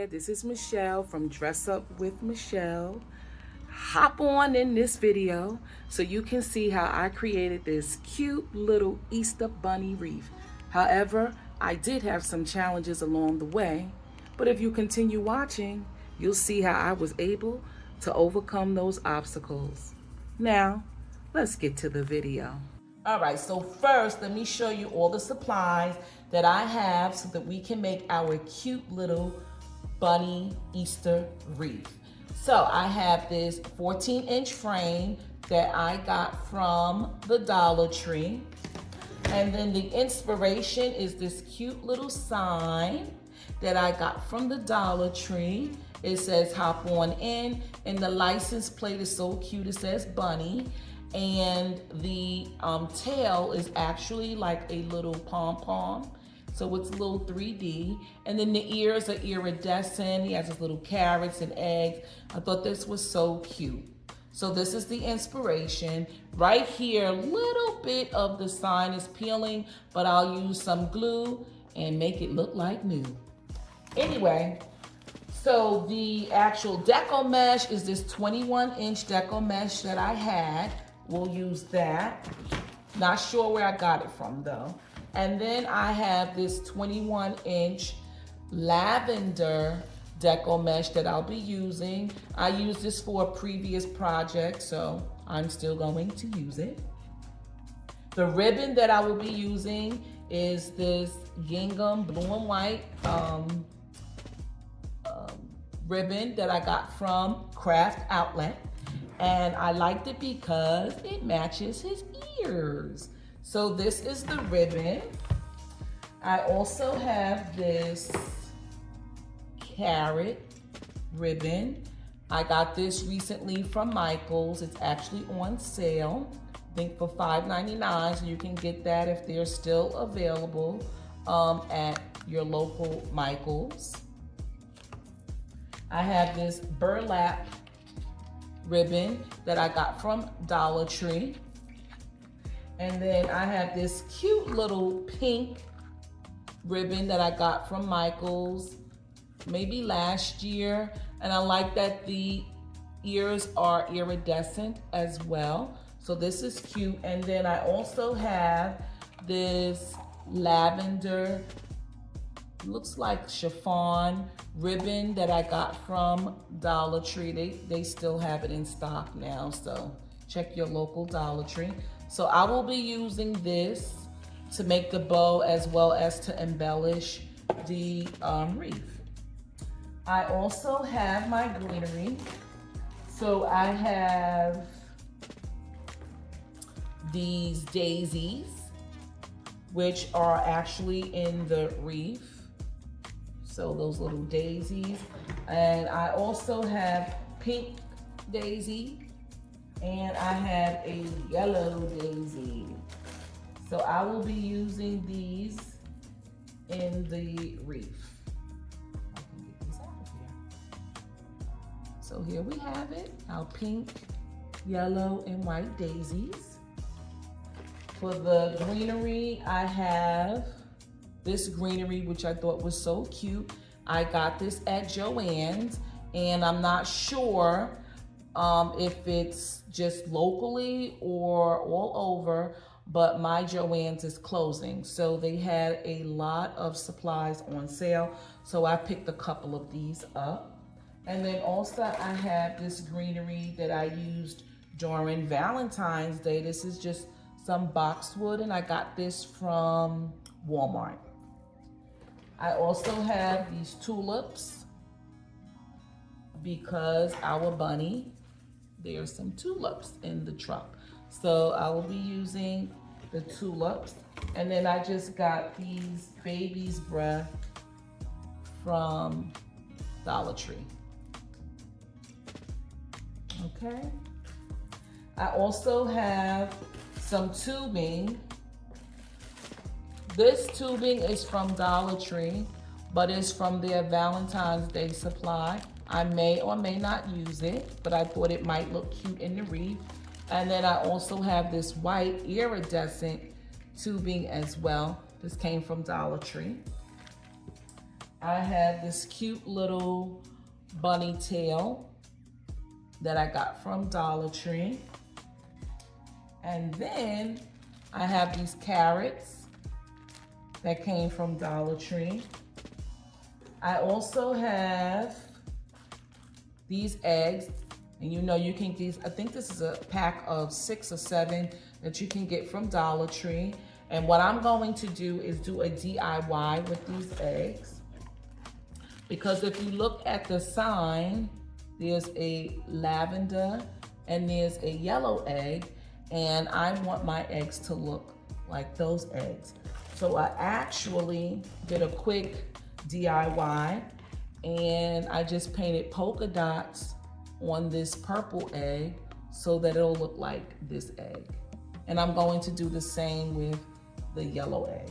there, this is Michelle from Dress Up with Michelle. Hop on in this video so you can see how I created this cute little Easter bunny wreath. However, I did have some challenges along the way, but if you continue watching, you'll see how I was able to overcome those obstacles. Now, let's get to the video. All right, so first, let me show you all the supplies that I have so that we can make our cute little bunny Easter wreath. So I have this 14-inch frame that I got from the Dollar Tree. And then the inspiration is this cute little sign that I got from the Dollar Tree. It says hop on in, and the license plate is so cute. It says bunny. And the tail is actually like a little pom-pom. So it's a little 3D. And then the ears are iridescent. He has his little carrots and eggs. I thought this was so cute. So this is the inspiration. Right here, a little bit of the sign is peeling, but I'll use some glue and make it look like new. Anyway, so the actual deco mesh is this 21-inch deco mesh that I had. We'll use that. Not sure where I got it from though. And then I have this 21-inch lavender deco mesh that I'll be using. I used this for a previous project, so I'm still going to use it. The ribbon that I will be using is this gingham blue and white ribbon that I got from Craft Outlet. And I liked it because it matches his ears. So this is the ribbon. I also have this carrot ribbon. I got this recently from Michael's. It's actually on sale, I think for $5.99. So you can get that if they're still available at your local Michael's. I have this burlap ribbon that I got from Dollar Tree. And then I have this cute little pink ribbon that I got from Michael's maybe last year. And I like that the ears are iridescent as well. So this is cute. And then I also have this lavender, looks like chiffon ribbon that I got from Dollar Tree. They still have it in stock now, so check your local Dollar Tree. So I will be using this to make the bow as well as to embellish the wreath. I also have my greenery. So I have these daisies, which are actually in the wreath. So those little daisies. And I also have pink daisy, and I have a yellow daisy. So I will be using these in the wreath. I can get these out of here. So here we have it, our pink, yellow, and white daisies. For the greenery, I have this greenery, which I thought was so cute. I got this at Joann's, and I'm not sure if it's just locally or all over, but my Joann's is closing. So they had a lot of supplies on sale. So I picked a couple of these up. And then also I have this greenery that I used during Valentine's Day. This is just some boxwood, and I got this from Walmart. I also have these tulips because our bunny, there's some tulips in the truck. So I will be using the tulips. And then I just got these baby's breath from Dollar Tree. Okay. I also have some tubing. This tubing is from Dollar Tree, but it's from their Valentine's Day supply. I may or may not use it, but I thought it might look cute in the wreath. And then I also have this white iridescent tubing as well. This came from Dollar Tree. I have this cute little bunny tail that I got from Dollar Tree. And then I have these carrots that came from Dollar Tree. I also have these eggs, and you know you can get, I think this is a pack of 6 or 7 that you can get from Dollar Tree. And what I'm going to do is do a DIY with these eggs. Because if you look at the sign, there's a lavender and there's a yellow egg, and I want my eggs to look like those eggs. So I actually did a quick DIY, and I just painted polka dots on this purple egg so that it'll look like this egg. And I'm going to do the same with the yellow egg.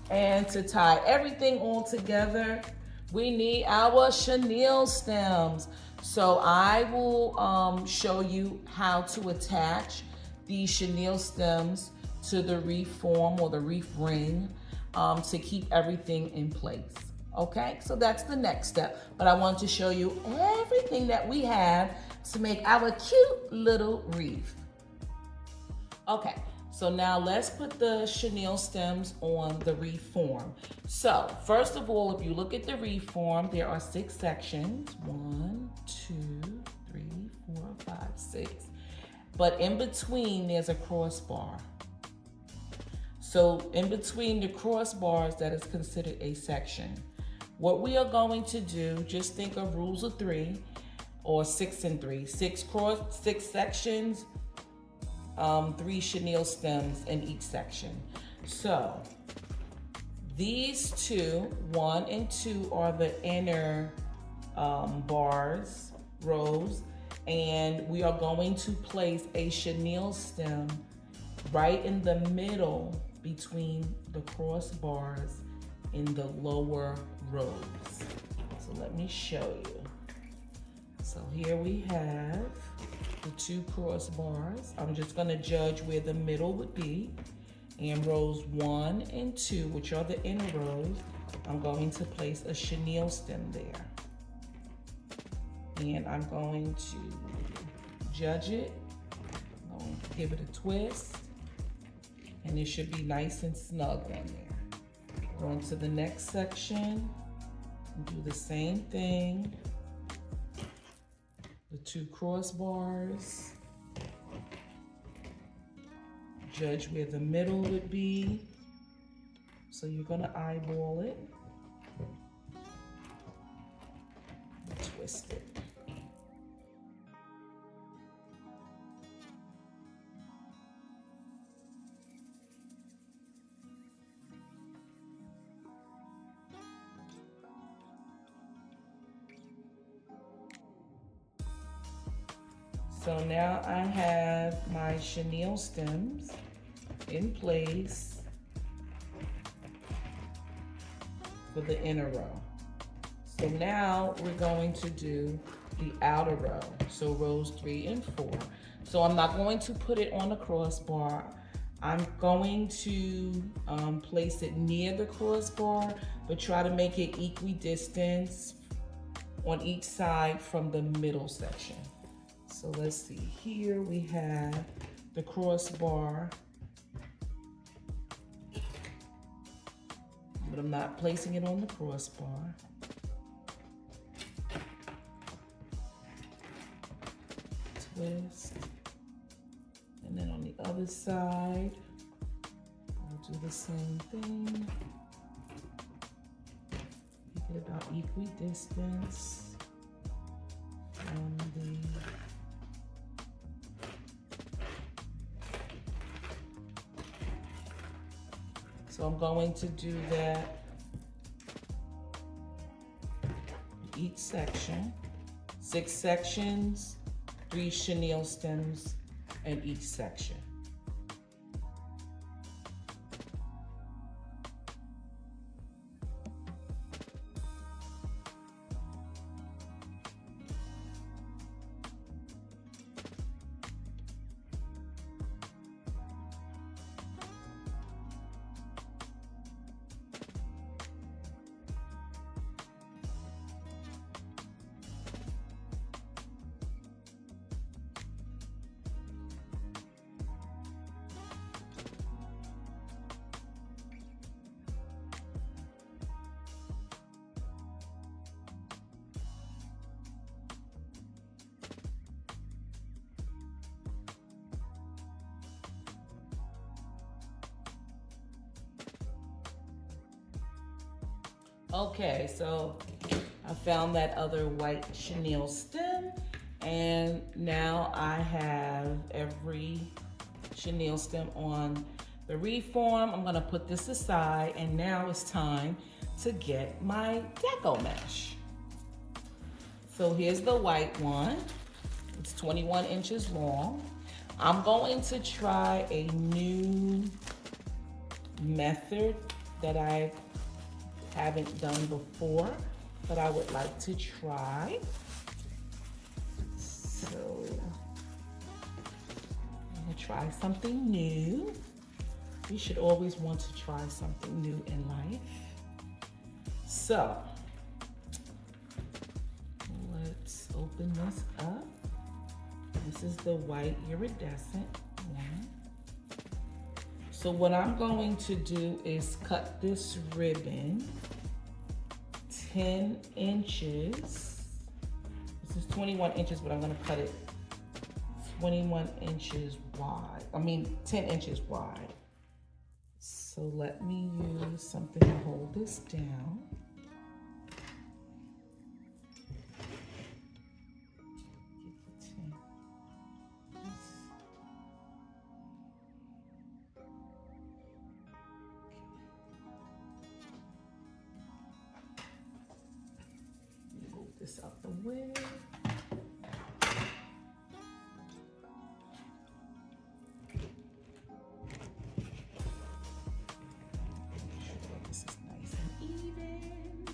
And to tie everything all together, we need our chenille stems. So I will show you how to attach these chenille stems to the wreath form or the wreath ring to keep everything in place. Okay, so that's the next step. But I want to show you everything that we have to make our cute little wreath. Okay, so now let's put the chenille stems on the wreath form. So first of all, if you look at the wreath form, there are 6 sections. 1, 2, 3, 4, 5, 6. But in between, there's a crossbar. So in between the crossbars, that is considered a section. What we are going to do, just think of rules of 3 or 6 and 3. 6 sections, 3 chenille stems in each section. So these 2, 1 and 2, are the inner rows, and we are going to place a chenille stem right in the middle between the crossbars in the lower rows. So let me show you. So here we have the 2 crossbars. I'm just going to judge where the middle would be. And rows 1 and 2, which are the inner rows, I'm going to place a chenille stem there. And I'm going to judge it. I'm going to give it a twist. And it should be nice and snug on there. Go into the next section and do the same thing. The 2 crossbars. Judge where the middle would be. So you're going to eyeball it. Twist it. So now I have my chenille stems in place for the inner row. So now we're going to do the outer row, so rows 3 and 4. So I'm not going to put it on the crossbar. I'm going to place it near the crossbar, but try to make it equidistant on each side from the middle section. So let's see, here we have the crossbar, but I'm not placing it on the crossbar. Twist, and then on the other side, I'll do the same thing. Make it about equidistant from the So I'm going to do that each section. 6 sections, 3 chenille stems in each section. Okay, so I found that other white chenille stem, and now I have every chenille stem on the wreath form. I'm gonna put this aside, and now it's time to get my deco mesh. So here's the white one. It's 21 inches long. I'm going to try a new method that I haven't done before, but I would like to try. So I'm gonna try something new. You should always want to try something new in life. So let's open this up. This is the white iridescent one. So what I'm going to do is cut this ribbon 10 inches. This is 21 inches, but I'm gonna cut it 21 inches wide. 10 inches wide. So let me use something to hold this down. This out the way. Make sure this is nice and even.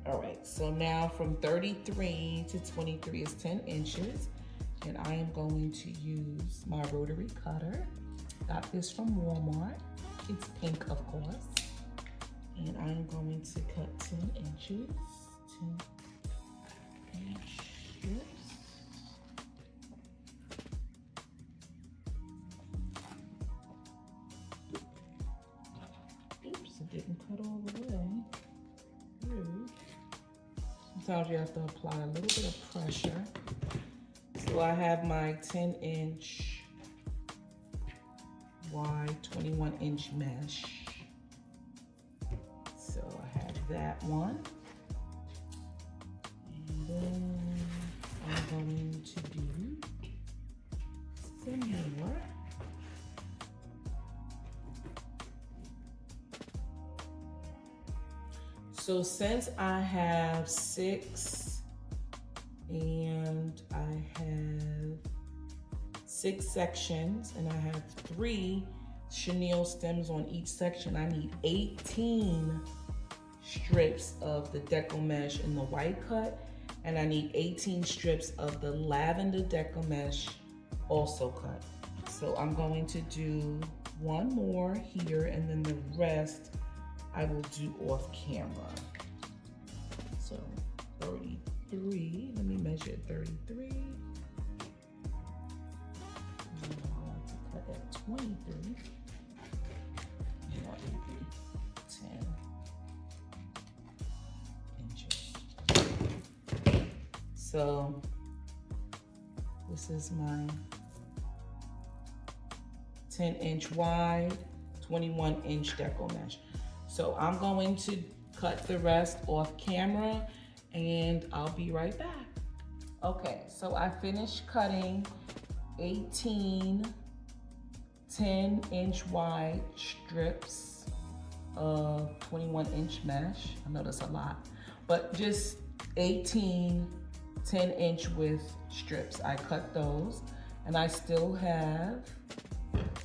All right, so now from 33 to 23 is 10 inches. And I am going to use my rotary cutter. Got this from Walmart. It's pink, of course. And I'm going to cut 10 inches. 10 inches. Oops, it didn't cut all the way through. Sometimes you have to apply a little bit of pressure. So I have my 10-inch wide, 21-inch mesh. So I have that one. And then I'm going to do some more. So since I have 6 and I have 6 sections and I have 3 chenille stems on each section, I need 18 strips of the deco mesh in the white cut, and I need 18 strips of the lavender deco mesh also cut. So I'm going to do one more here, and then the rest I will do off camera. So 33, let me measure 33. And I'm going to cut at 23. And that will be 10 inches. So this is my 10-inch wide, 21-inch deco mesh. So I'm going to cut the rest off camera and I'll be right back. Okay, so I finished cutting 18 10-inch wide strips of 21-inch mesh. I know that's a lot, but just 18 10-inch width strips. I cut those, and I still have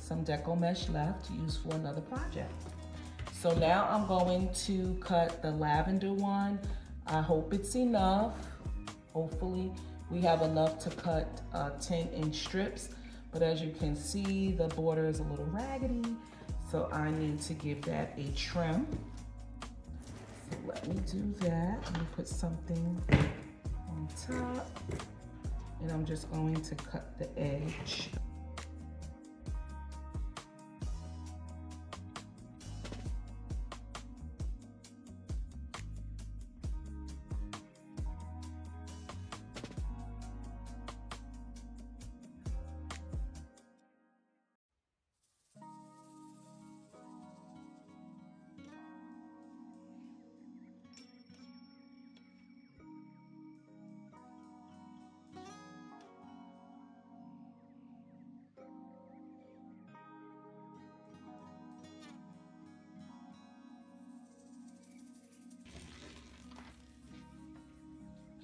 some deco mesh left to use for another project. So now I'm going to cut the lavender one. I hope it's enough. Hopefully we have enough to cut 10-inch strips, but as you can see, the border is a little raggedy, so I need to give that a trim. So let me do that. Let me put something on top, and I'm just going to cut the edge.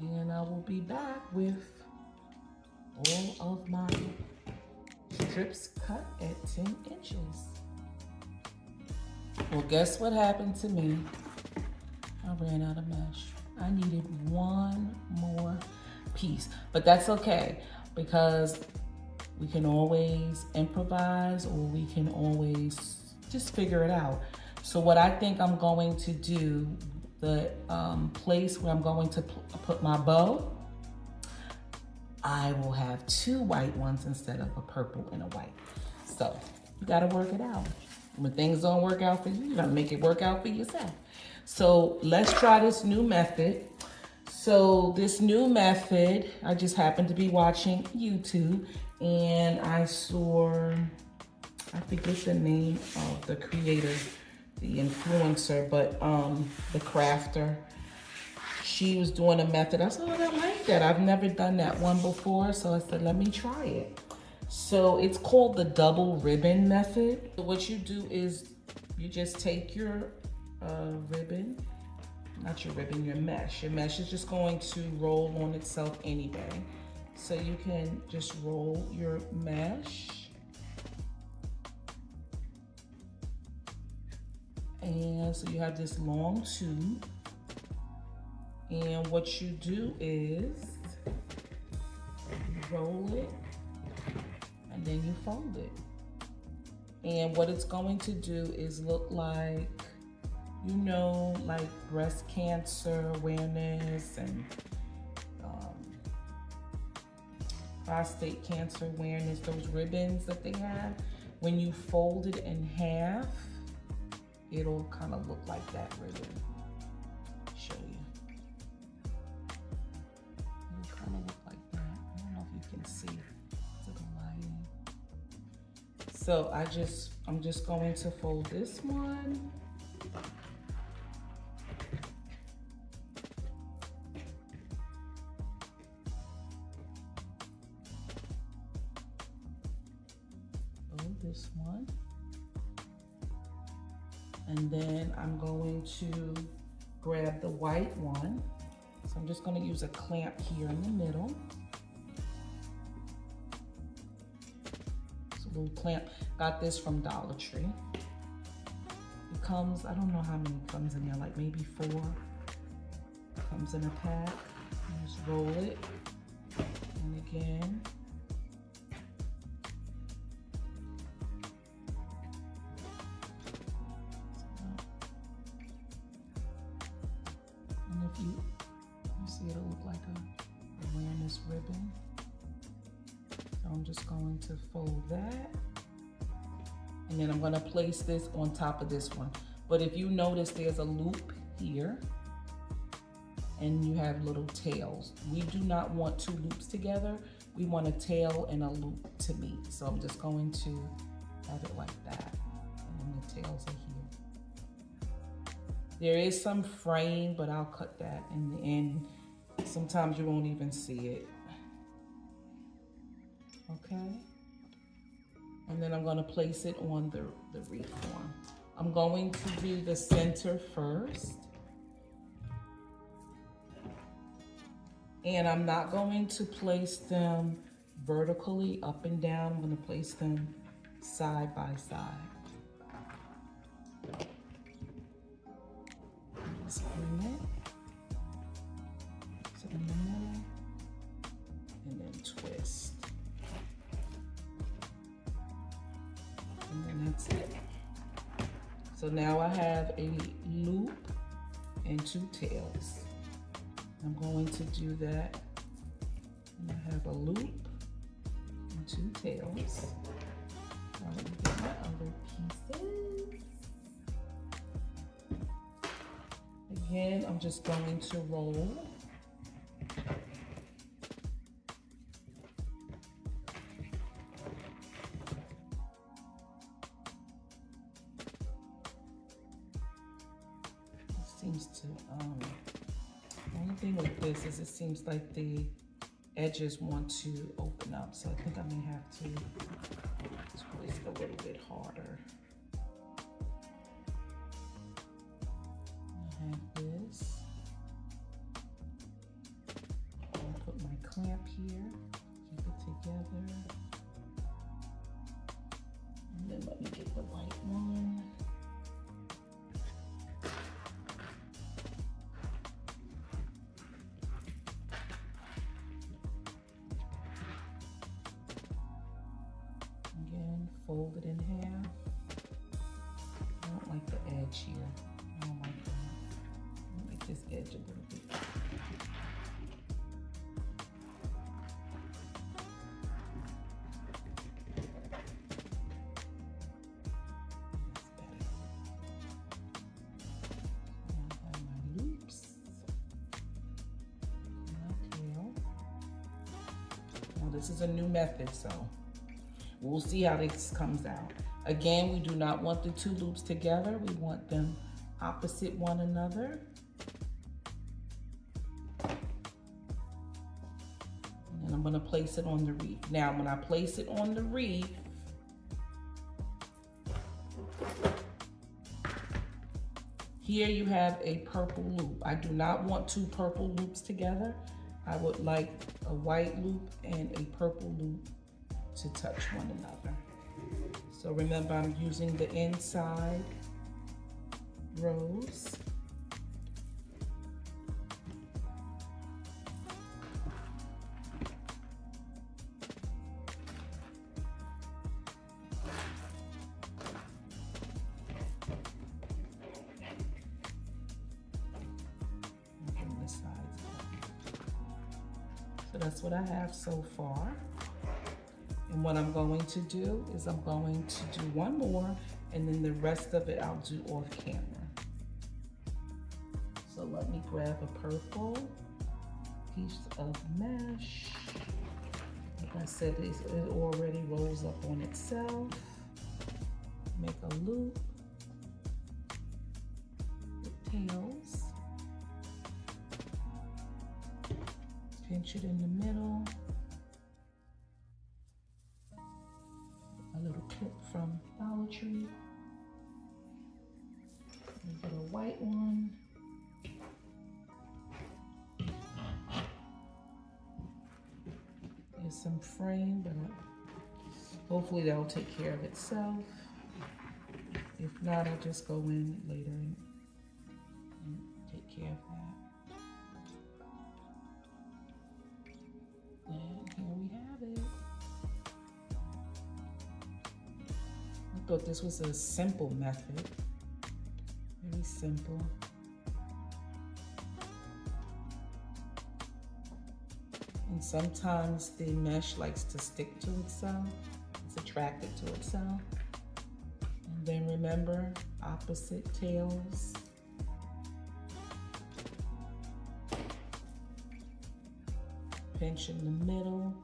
And I will be back with all of my strips cut at 10 inches. Well, guess what happened to me? I ran out of mesh. I needed one more piece, but that's okay because we can always improvise, or we can always just figure it out. So what I think I'm going to do, the place where I'm going to put my bow, I will have 2 white ones instead of a purple and a white. So you gotta work it out. When things don't work out for you, you gotta make it work out for yourself. So let's try this new method. So this new method, I just happened to be watching YouTube and I saw, I forget the name of the creator, the influencer, but the crafter. She was doing a method. I said, oh, I like that. I've never done that one before. So I said, let me try it. So it's called the double ribbon method. So what you do is you just take your ribbon, not your ribbon, your mesh. Your mesh is just going to roll on itself anyway. So you can just roll your mesh. And so you have this long tube. And what you do is you roll it and then you fold it. And what it's going to do is look like, you know, like breast cancer awareness and prostate cancer awareness, those ribbons that they have. When you fold it in half, it'll kind of look like that ribbon. Show you. It'll kind of look like that. I don't know if you can see to the lighting. So I'm just going to fold this one. This one, and then I'm going to grab the white one. So I'm just going to use a clamp here in the middle. It's a little clamp. Got this from Dollar Tree. It comes, I don't know how many comes in there, like maybe 4. Comes in a pack. You just roll it, and again. You see it'll look like a awareness ribbon. So I'm just going to fold that. And then I'm going to place this on top of this one. But if you notice, there's a loop here and you have little tails. We do not want 2 loops together. We want a tail and a loop to meet. So I'm just going to have it like that. And then the tails are here. There is some fraying, but I'll cut that in the end. Sometimes you won't even see it. Okay? And then I'm gonna place it on the wreath form. I'm going to do the center first. And I'm not going to place them vertically up and down. I'm gonna place them side by side. Just bring it to the middle and then twist. And then that's it. So now I have a loop and 2 tails. I'm going to do that. And I have a loop and 2 tails. Now let me get my other pieces. Again, I'm just going to roll. It seems to, the only thing with this is it seems like the edges want to open up. So I think I may have to twist a little bit harder. Have this. together. And then let me get the white one. Again, fold it in half. I don't like the edge here. I don't like that. Make this edge a little bit. This is a new method, so we'll see how this comes out. Again, we do not want the two loops together. We want them opposite one another. And I'm gonna place it on the wreath. Now, when I place it on the wreath, here you have a purple loop. I do not want two purple loops together. I would like a white loop and a purple loop to touch one another. So remember, I'm using the inside rows. So that's what I have so far. And what I'm going to do is I'm going to do one more, and then the rest of it I'll do off camera. So let me grab a purple piece of mesh. Like I said, it already rolls up on itself. Make a loop with tails. Pinch it in the middle. A little clip from Dollar Tree. And get a white one. There's some frame, but hopefully that will take care of itself. If not, I'll just go in later and take care of that. And here we have it. I thought this was a simple method. Very simple. And sometimes the mesh likes to stick to itself. It's attracted to itself. And then remember, opposite tails. Pinch in the middle,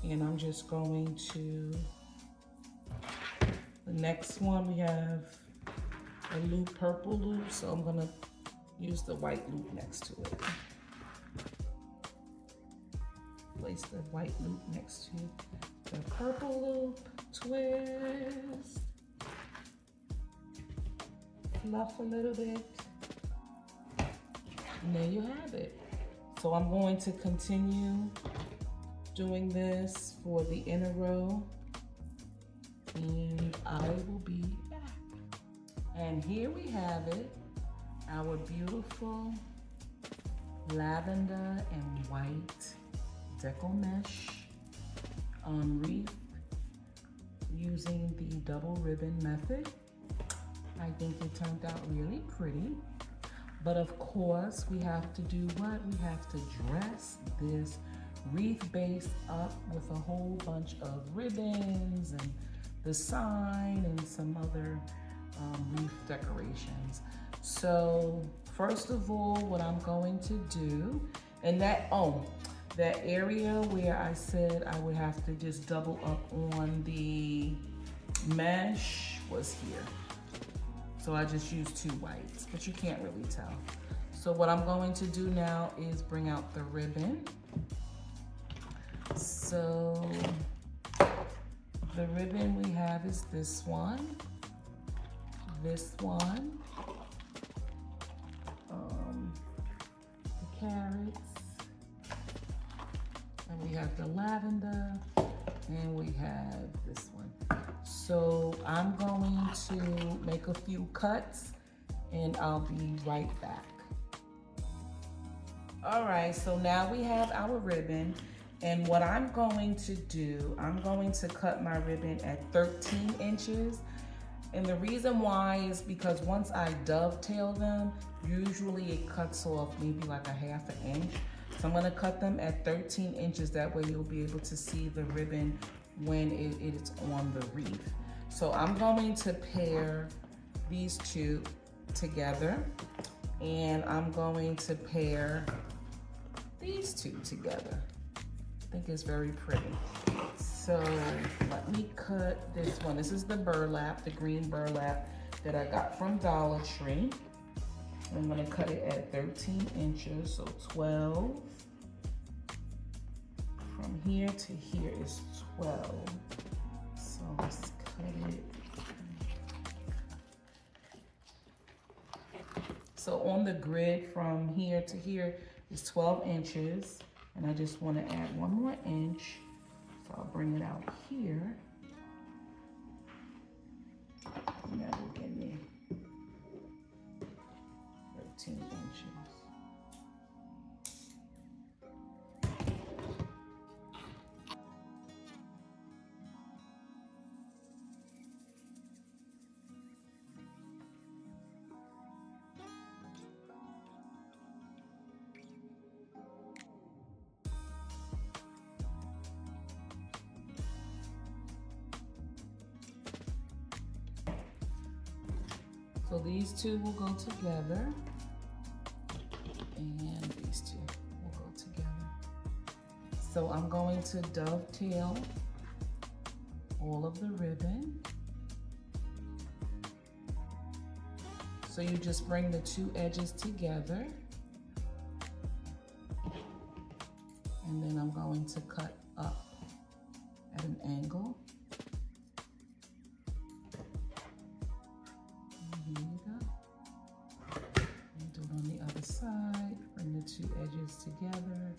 and I'm just going to, the next one we have a loop, purple loop, so I'm gonna use the white loop next to it. Place the white loop next to the purple loop, twist, fluff a little bit, and there you have it. So I'm going to continue doing this for the inner row, and I will be back. And here we have it, our beautiful lavender and white deco mesh wreath using the double ribbon method. I think it turned out really pretty. But of course, we have to do what? We have to dress this wreath base up with a whole bunch of ribbons and the sign and some other wreath decorations. So first of all, what I'm going to do, and that area where I said I would have to just double up on the mesh was here. So I just used two whites, but you can't really tell. So what I'm going to do now is bring out the ribbon. So the ribbon we have is this one, the carrots, and we have the lavender, and we have this one. So I'm going to make a few cuts and I'll be right back. All right, so now we have our ribbon, and what I'm going to do, I'm going to cut my ribbon at 13 inches. And the reason why is because once I dovetail them, usually it cuts off maybe like a ½ inch. So I'm gonna cut them at 13 inches. That way you'll be able to see the ribbon when it's on the wreath. So I'm going to pair these two together, and I'm going to pair these two together. I think it's very pretty. So let me cut this one. This is the burlap, the green burlap that I got from Dollar Tree. I'm gonna cut it at 13 inches, so 12. From here to here is 12. So let's cut it. So on the grid from here to here is 12 inches. And I just wanna add 1 more inch. So I'll bring it out here. And that will give me 13 inches. So these two will go together, and these two will go together. So I'm going to dovetail all of the ribbon. So you just bring the two edges together, and then I'm going to cut up at an angle. Here you go. And do it on the other side. Bring the two edges together.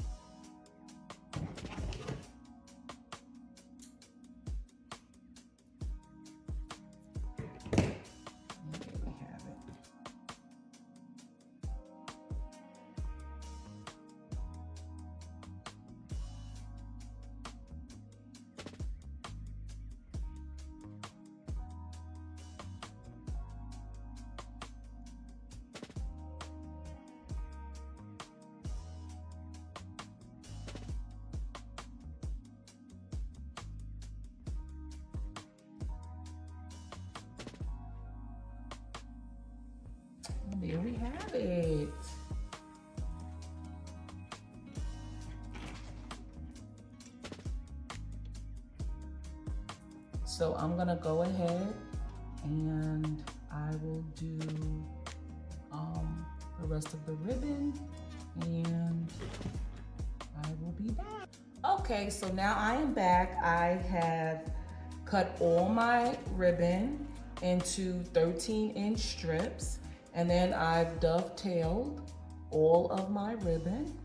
And there we have it. There we have it. So I'm gonna go ahead and I will do the rest of the ribbon, and I will be back. Okay, so now I am back. I have cut all my ribbon into 13-inch strips. And then I've dovetailed all of my ribbon,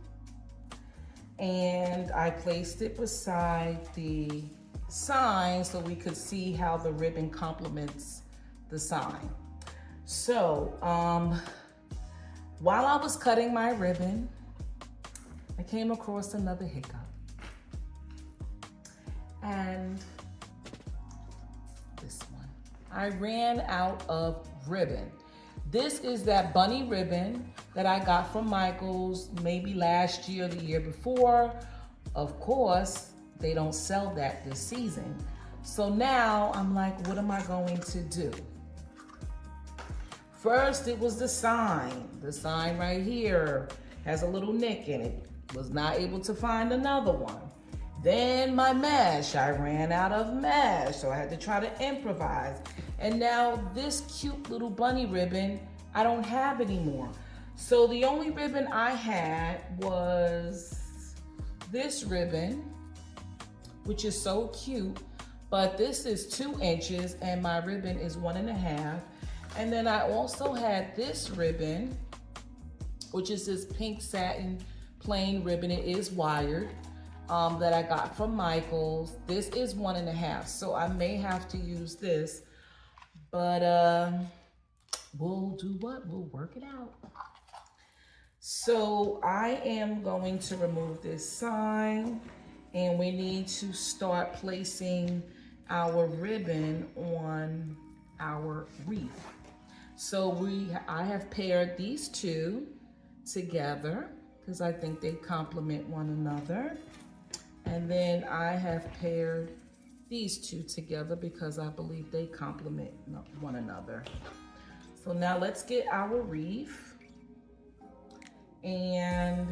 and I placed it beside the sign so we could see how the ribbon complements the sign. So while I was cutting my ribbon, I came across another hiccup. And this one, I ran out of ribbon. This is that bunny ribbon that I got from Michael's maybe last year or the year before. Of course, they don't sell that this season. So now I'm like, what am I going to do? First, it was the sign. The sign right here has a little nick in it. Was not able to find another one. Then my mesh, I ran out of mesh, so I had to try to improvise. And now this cute little bunny ribbon, I don't have anymore. So the only ribbon I had was this ribbon, which is so cute, but this is 2 inches and my ribbon is 1.5. And then I also had this ribbon, which is this pink satin plain ribbon. It is wired. that I got from Michael's. This is 1.5, so I may have to use this, but we'll do what? We'll work it out. So I am going to remove this sign, and we need to start placing our ribbon on our wreath. So I have paired these two together because I think they complement one another. And then I have paired these two together because I believe they complement one another. So now let's get our wreath. And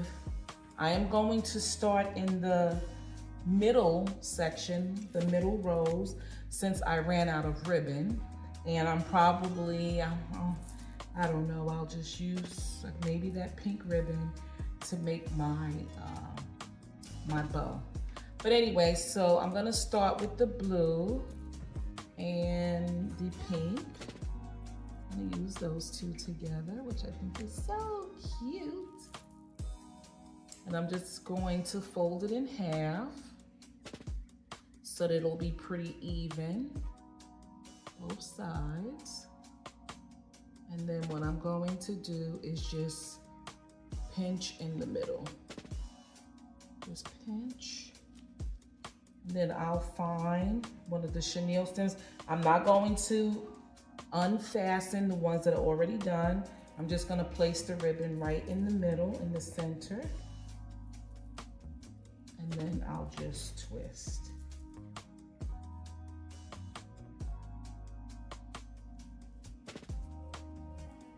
I am going to start in the middle section, the middle rows, since I ran out of ribbon. And I'm probably, I don't know, I'll just use maybe that pink ribbon to make my, my bow. But anyway, so I'm gonna start with the blue and the pink. I'm gonna use those two together, which I think is so cute. And I'm just going to fold it in half so that it'll be pretty even, both sides. And then what I'm going to do is just pinch in the middle. Just pinch. And then I'll find one of the chenille stems. I'm not going to unfasten the ones that are already done. I'm just gonna place the ribbon right in the middle, in the center. And then I'll just twist.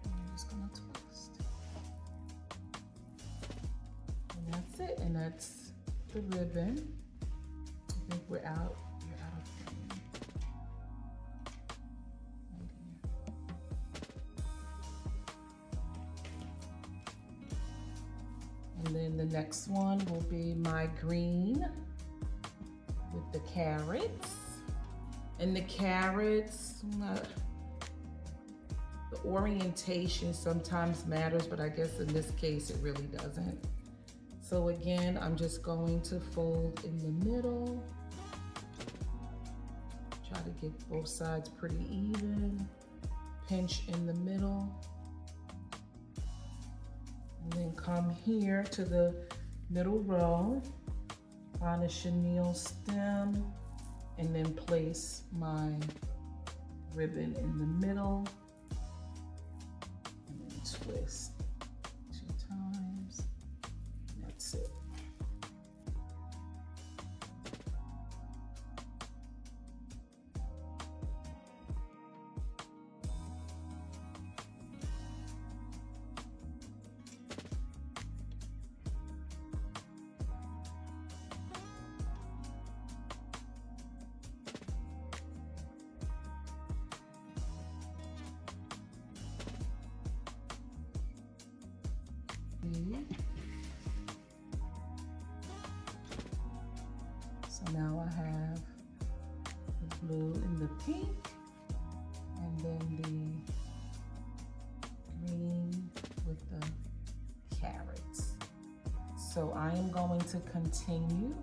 I'm just gonna twist. And that's it, and that's the ribbon. I think we're out of frame. Right here. And then the next one will be my green with the carrots. And the carrots, the orientation sometimes matters, but I guess in this case it really doesn't. So again, I'm just going to fold in the middle. Try to get both sides pretty even. Pinch in the middle. And then come here to the middle row. Find a chenille stem. And then place my ribbon in the middle. And then twist 2 times. That's it. So now I have the blue and the pink, and then the green with the carrots. So I am going to continue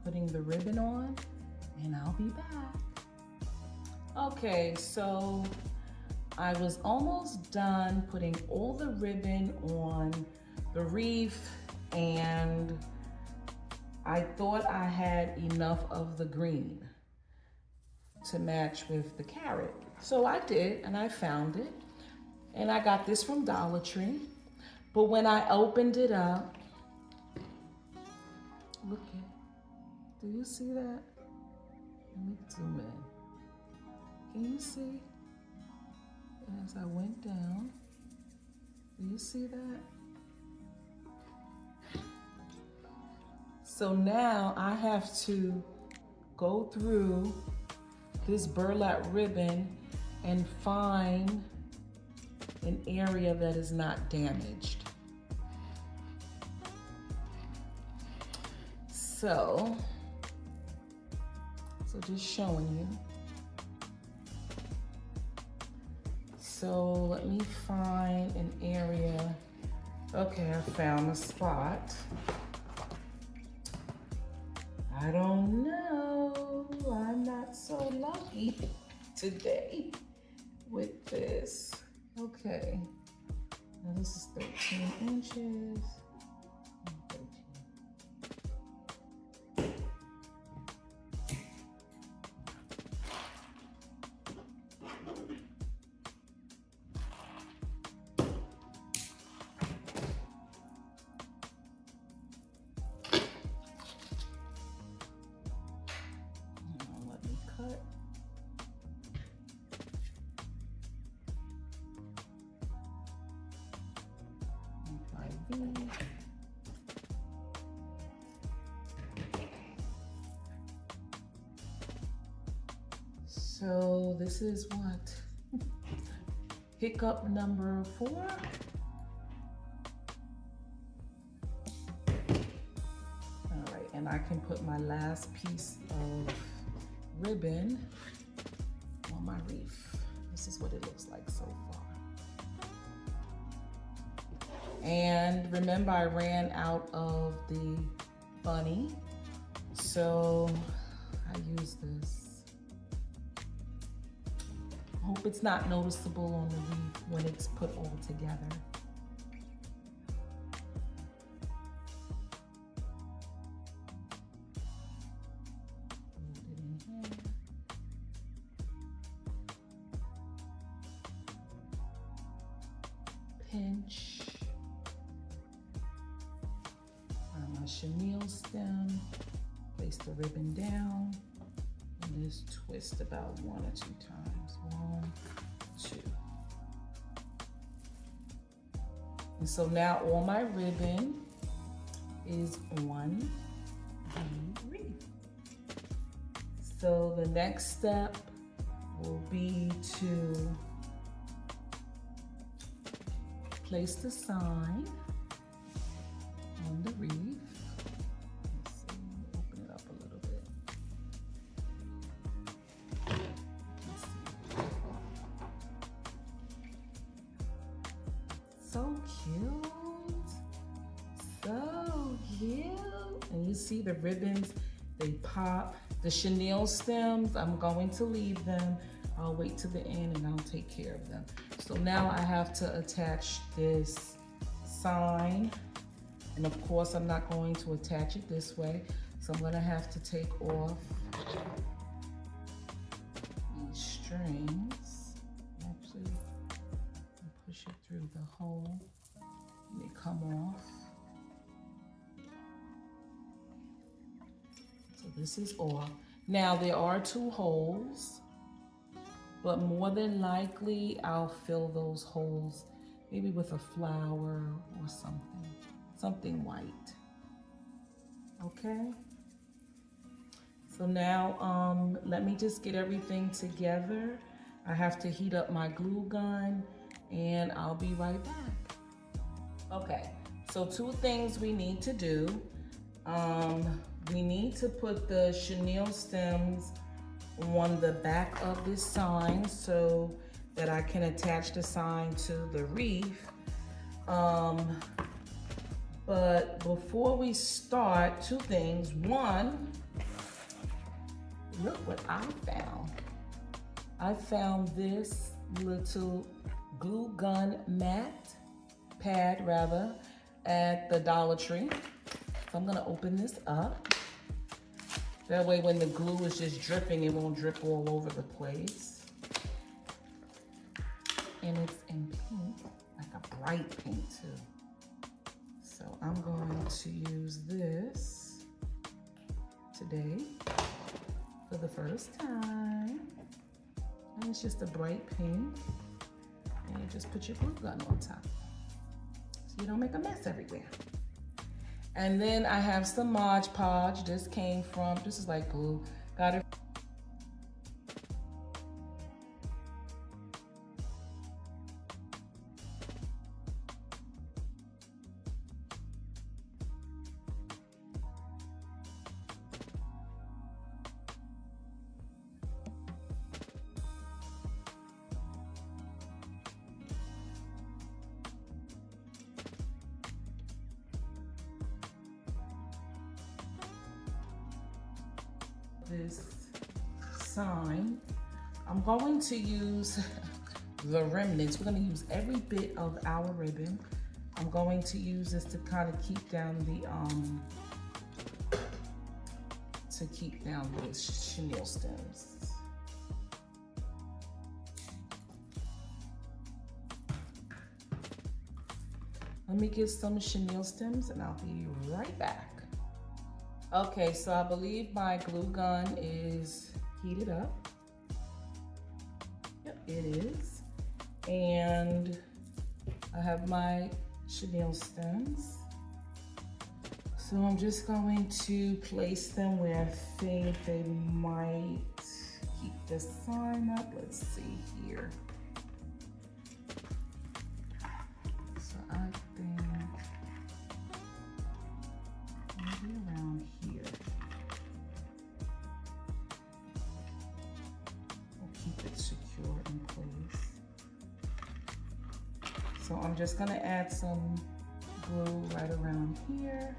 putting the ribbon on, and I'll be back. Okay, so I was almost done putting all the ribbon on the wreath, and I thought I had enough of the green to match with the carrot. So I did, and I found it. And I got this from Dollar Tree. But when I opened it up, look at, do you see that? Let me zoom in. Can you see? As I went down, do you see that? So now I have to go through this burlap ribbon and find an area that is not damaged. So just showing you. So let me find an area. Okay, I found a spot. I don't know. I'm not so lucky today with this. Okay. Now this is 13 inches. 13. Let me cut. So this is what? Hiccup number 4. All right, and I can put my last piece of ribbon on my wreath. This is what it looks like so far. And remember, I ran out of the bunny, so I use this. I hope it's not noticeable on the wreath when it's put all together. Put it in here. Pinch. My chenille stem. Place the ribbon down. And just twist about 1 or 2 times. 1, 2. And so now all my ribbon is on the wreath. So the next step will be to place the sign on the wreath. Let's see, open it up a little bit. So cute, so cute. And you see the ribbons, they pop. The chenille stems, I'm going to leave them. I'll wait to the end and I'll take care of them. So now I have to attach this sign. And of course, I'm not going to attach it this way. So I'm gonna have to take off these strings. Actually, push it through the hole and they come off. So this is off. Now there are 2 holes, but more than likely I'll fill those holes maybe with a flower or something white. Okay? So now let me just get everything together. I have to heat up my glue gun and I'll be right back. Okay, so 2 things we need to do. We need to put the chenille stems on the back of this sign so that I can attach the sign to the wreath. But before we start, 2 things. 1, look what I found. I found this little glue gun pad at the Dollar Tree. So I'm gonna open this up. That way when the glue is just dripping, it won't drip all over the place. And it's in pink, like a bright pink too. So I'm going to use this today for the first time. And it's just a bright pink. And you just put your glue gun on top, so you don't make a mess everywhere. And then I have some Mod Podge. This is like glue. Got it. this sign. I'm going to use the remnants. We're going to use every bit of our ribbon. I'm going to use this to kind of keep down the chenille stems. Let me get some chenille stems and I'll be right back. Okay, so I believe my glue gun is heated up. Yep, it is. And I have my chenille stems. So I'm just going to place them where I think they might keep the sign up. Let's see here. So I think maybe around here. We'll keep it secure in place. So I'm just gonna add some glue right around here.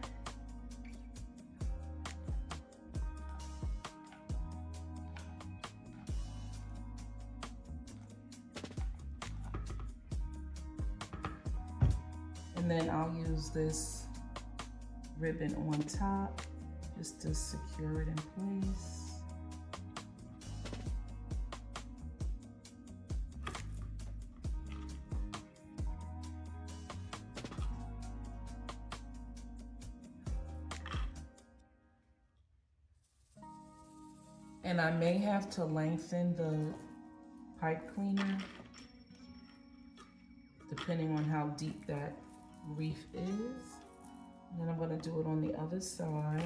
And then I'll use this ribbon on top just to secure it in place. And I may have to lengthen the pipe cleaner depending on how deep that wreath is. And then I'm gonna do it on the other side.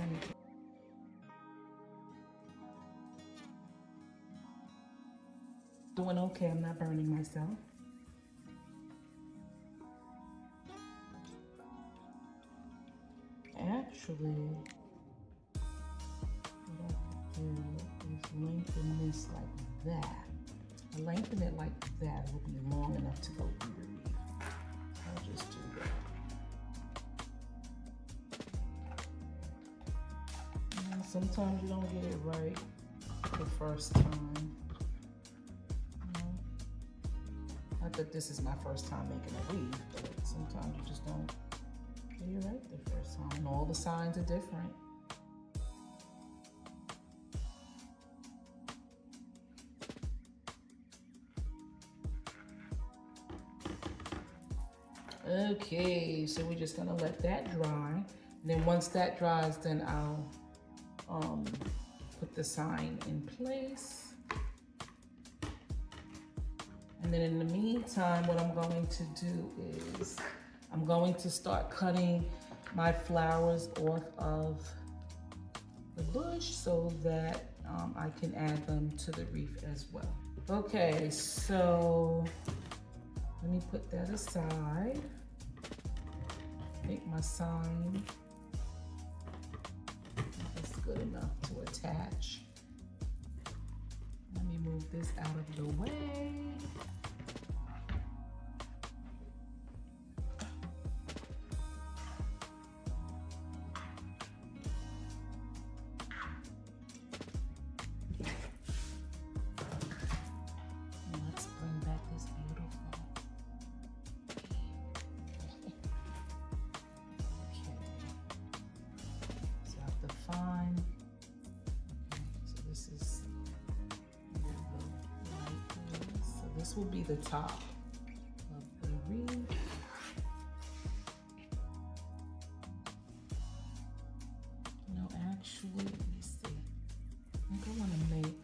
Doing okay, I'm not burning myself. Actually, what I could do is lengthen this like that. I lengthen it like that, it will be long enough to go through the wreath. I'll just do that. And sometimes you don't get it right the first time. You know? Not that this is my first time making a wreath, but sometimes you just don't get it right the first time. And all the signs are different. Okay, so we're just gonna let that dry. And then once that dries, then I'll put the sign in place. And then in the meantime, what I'm going to do is I'm going to start cutting my flowers off of the bush so that I can add them to the wreath as well. Okay, so let me put that aside. I think my sign is good enough to attach. Let me move this out of the way. Let's bring back this beautiful. Fine. Okay, so this is where the light is. So this will be the top of the wreath. No, actually, let me see. I think I want to make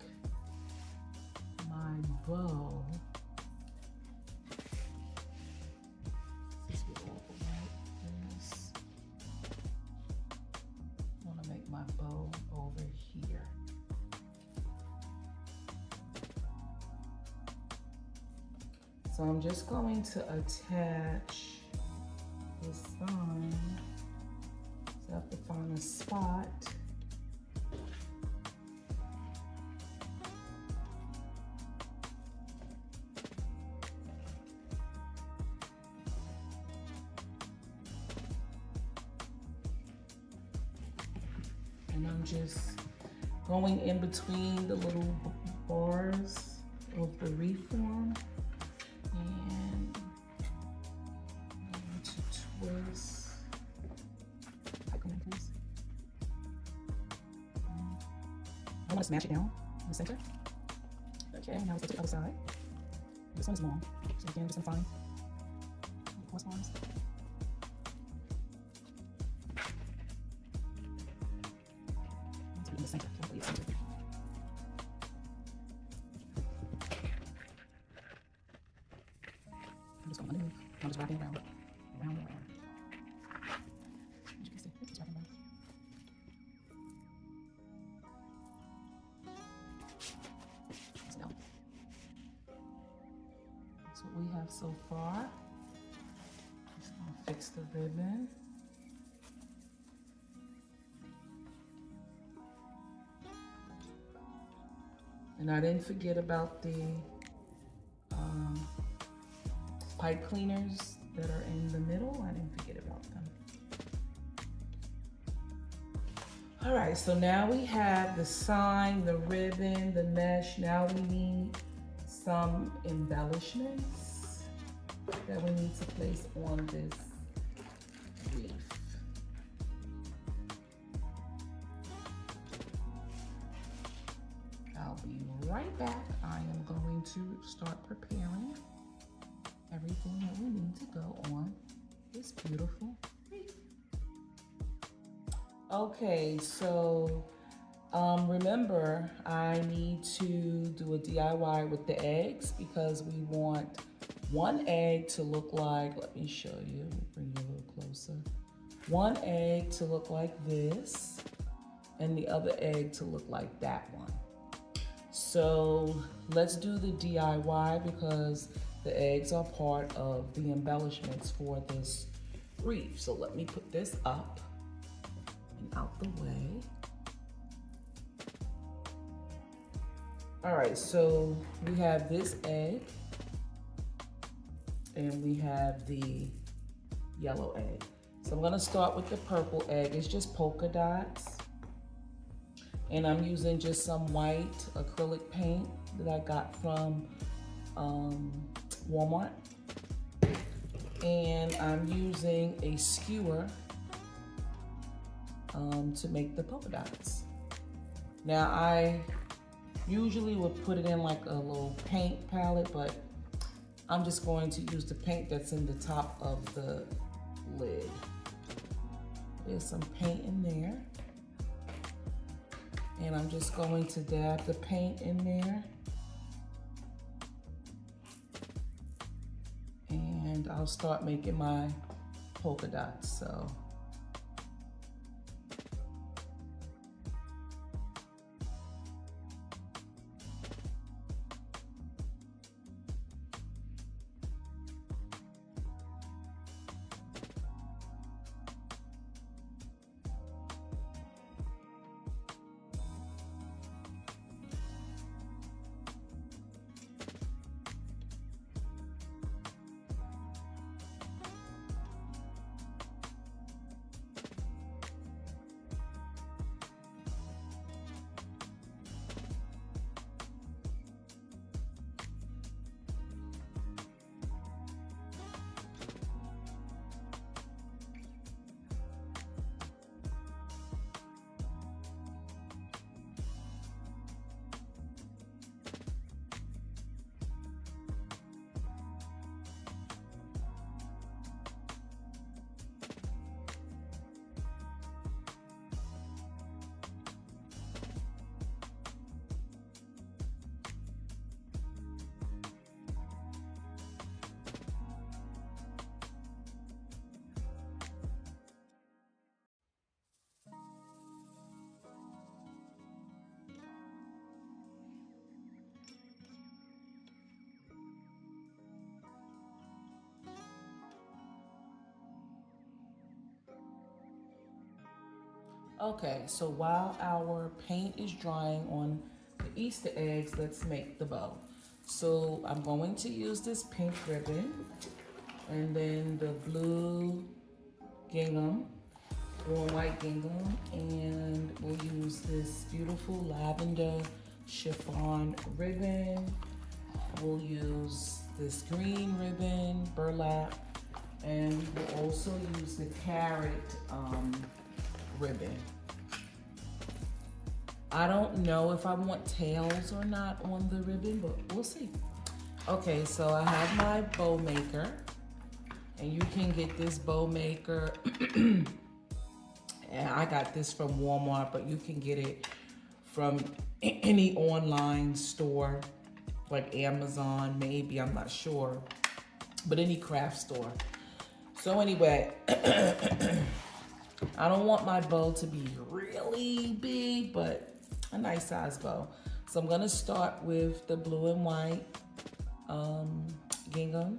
my bow. This is where all the light is. My bow over here. So I'm just going to attach this sign. So I have to find a spot. And I'm just going in between the little bars of the wreath form, and I'm going to twist. Come in, please. I want to smash it down in the center. Okay, now let's go to the other side. This one is long, so again, just gonna find cross lines. In the center, carefully center. I'm just going underneath. I'm just wrapping around, around and around. As you can see, just wrapping around. So that's what we have so far. Just gonna fix the ribbon. And I didn't forget about the pipe cleaners that are in the middle. I didn't forget about them. All right, so now we have the sign, the ribbon, the mesh. Now we need some embellishments that we need to place on this wreath. I'll be right back. I am going to start preparing everything that we need to go on this beautiful wreath. Okay, so remember, I need to do a DIY with the eggs because we want one egg to look like, let me show you, bring you a little closer. One egg to look like this, and the other egg to look like that one. So let's do the DIY because the eggs are part of the embellishments for this wreath. So let me put this up and out the way. All right, so we have this egg and we have the yellow egg. So I'm gonna start with the purple egg. It's just polka dots. And I'm using just some white acrylic paint that I got from Walmart. And I'm using a skewer to make the polka dots. Now I usually would put it in like a little paint palette, but I'm just going to use the paint that's in the top of the lid. There's some paint in there. And I'm just going to dab the paint in there. And I'll start making my polka dots, so. Okay, so while our paint is drying on the Easter eggs, let's make the bow. So I'm going to use this pink ribbon and then the blue gingham, blue and white gingham, and we'll use this beautiful lavender chiffon ribbon. We'll use this green ribbon, burlap, and we'll also use the carrot ribbon. I don't know if I want tails or not on the ribbon, but we'll see. Okay, so I have my bow maker, and you can get this bow maker, and I got this from Walmart, but you can get it from any online store, like Amazon, maybe, I'm not sure, but any craft store. So anyway, I don't want my bow to be really big, but a nice size bow. So I'm gonna start with the blue and white gingham,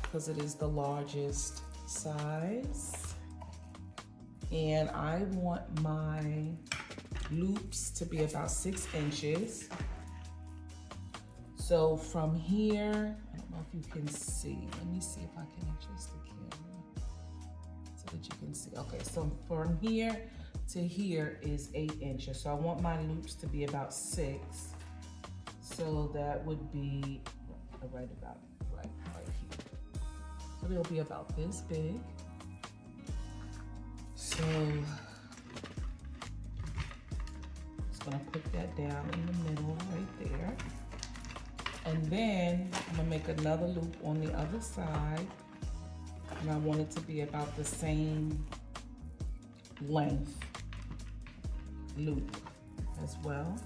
because it is the largest size. And I want my loops to be about 6 inches. So from here, I don't know if you can see. Let me see if I can adjust the camera so that you can see. Okay, so from here to here is 8 inches. So I want my loops to be about 6. So that would be right here. So they'll be about this big. So just gonna put that down in the middle right there. And then I'm gonna make another loop on the other side. And I want it to be about the same length loop as well.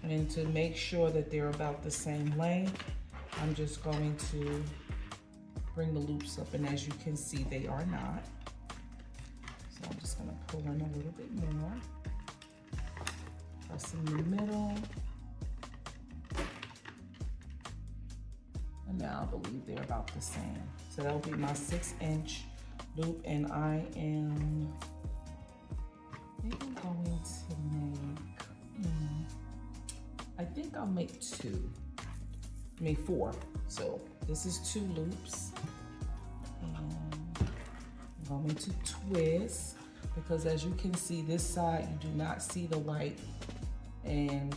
And to make sure that they're about the same length, I'm just going to bring the loops up, and as you can see, they are not. So I'm just gonna pull in a little bit more. Press in the middle. And now I believe they're about the same. So that'll be my 6-inch loop, and I am maybe going to make, I think I'll make 4. So this is 2 loops. And I'm going to twist, because as you can see, this side, you do not see the white and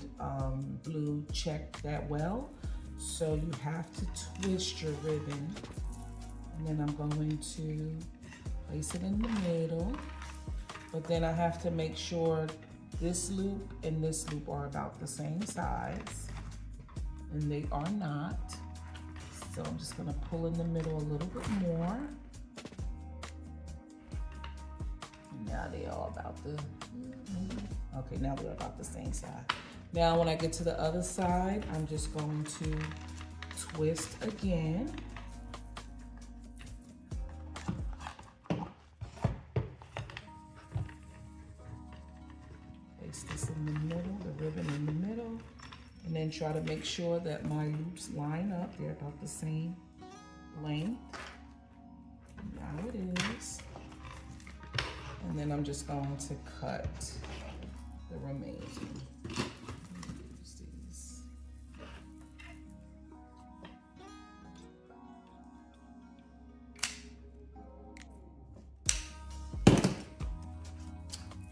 blue check that well. So you have to twist your ribbon. And then I'm going to place it in the middle. But then I have to make sure this loop and this loop are about the same size. And they are not. So I'm just gonna pull in the middle a little bit more. Now they are about the, okay, now we're about the same side. Now when I get to the other side, I'm just going to twist again. Place this in the middle, the ribbon in the middle, and then try to make sure that my loops line up. They're about the same length. Now it is. And then I'm just going to cut the remaining. Use these.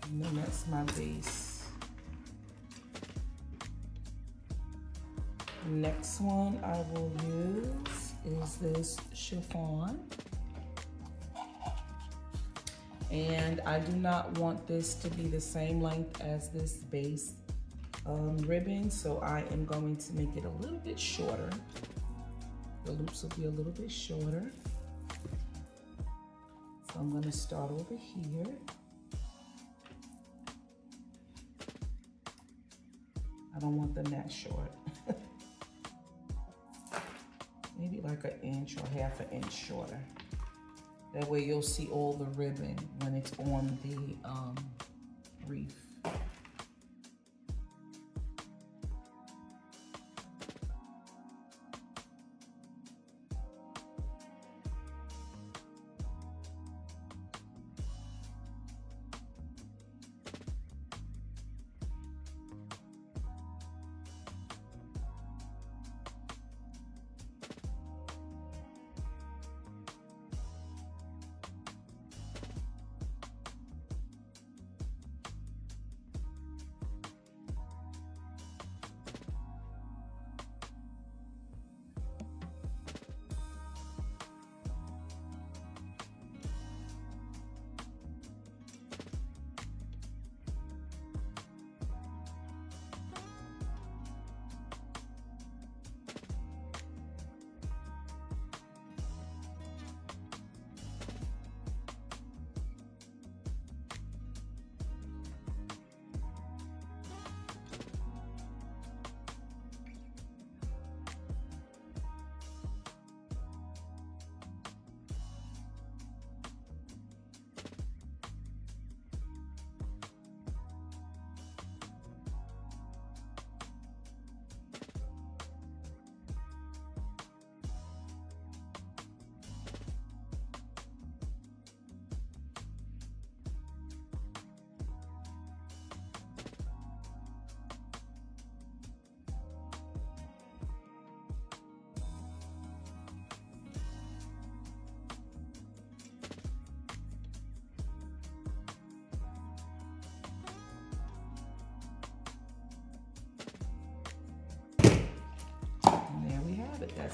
And then that's my base. Next one I will use is this chiffon. And I do not want this to be the same length as this base ribbon, so I am going to make it a little bit shorter. The loops will be a little bit shorter. So I'm going to start over here. I don't want them that short. Maybe like 1 inch or ½ an inch shorter. That way you'll see all the ribbon when it's on the wreath.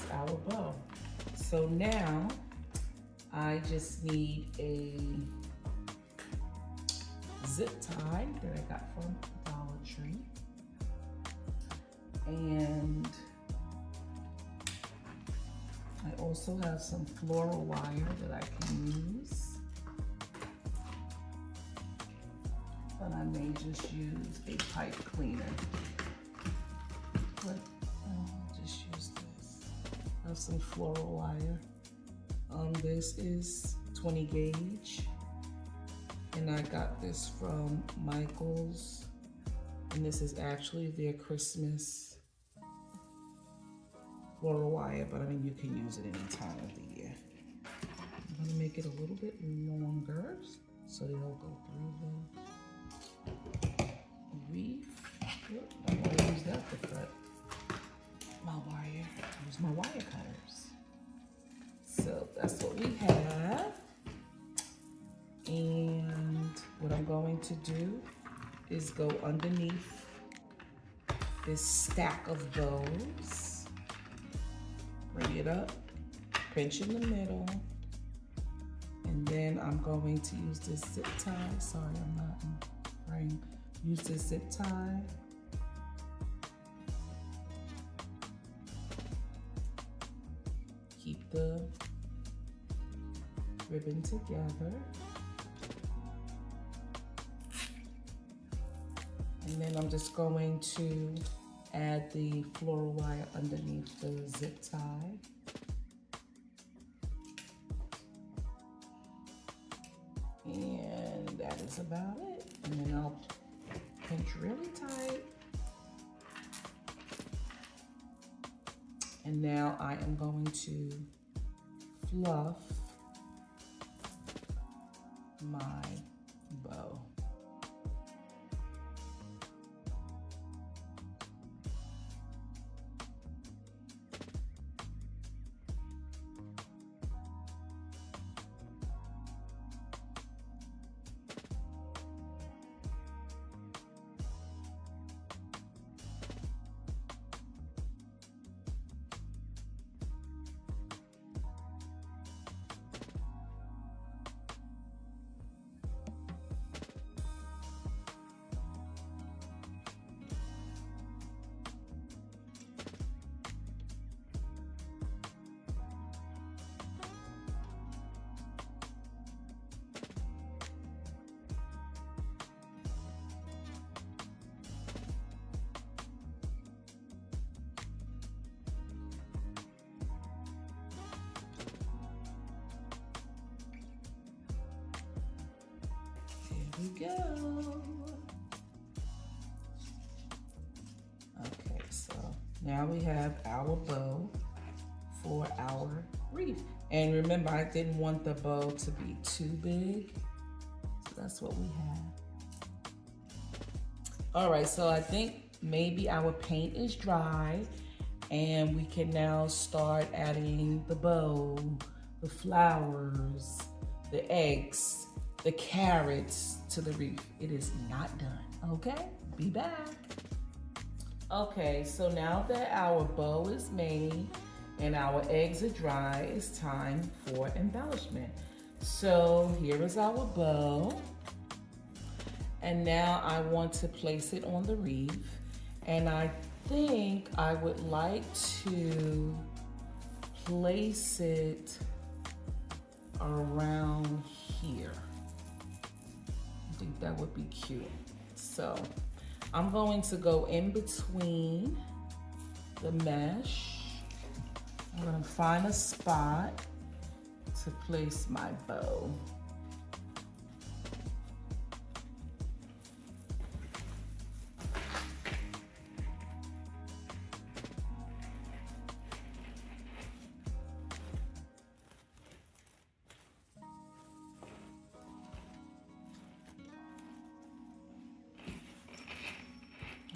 that's our bow. So now I just need a zip tie that I got from Dollar Tree. And I also have some floral wire that I can use. But I may just use a pipe cleaner. But I'll just use this. I have some floral wire. This is 20 gauge. And I got this from Michael's. And this is actually their Christmas floral wire, but I mean, you can use it any time of the year. I'm gonna make it a little bit longer so they'll go through the wreath. I'm gonna use that to cut my wire. Use my wire cutters. So that's what we have. And what I'm going to do is go underneath this stack of bows. Bring it up, pinch in the middle, and then I'm going to use this zip tie. Sorry, I'm not in frame. Use this zip tie. Keep the ribbon together. And then I'm just going to add the floral wire underneath the zip tie. And that is about it. And then I'll pinch really tight. And now I am going to fluff my bow. We go. Okay, so now we have our bow for our wreath. And remember, I didn't want the bow to be too big, so that's what we have. All right, so I think maybe our paint is dry and we can now start adding the bow, the flowers, the eggs, the carrots to the wreath. It is not done, okay? Be back. Okay, so now that our bow is made and our eggs are dry, it's time for embellishment. So here is our bow. And now I want to place it on the wreath. And I think I would like to place it around here. I think that would be cute. So I'm going to go in between the mesh. I'm going to find a spot to place my bow.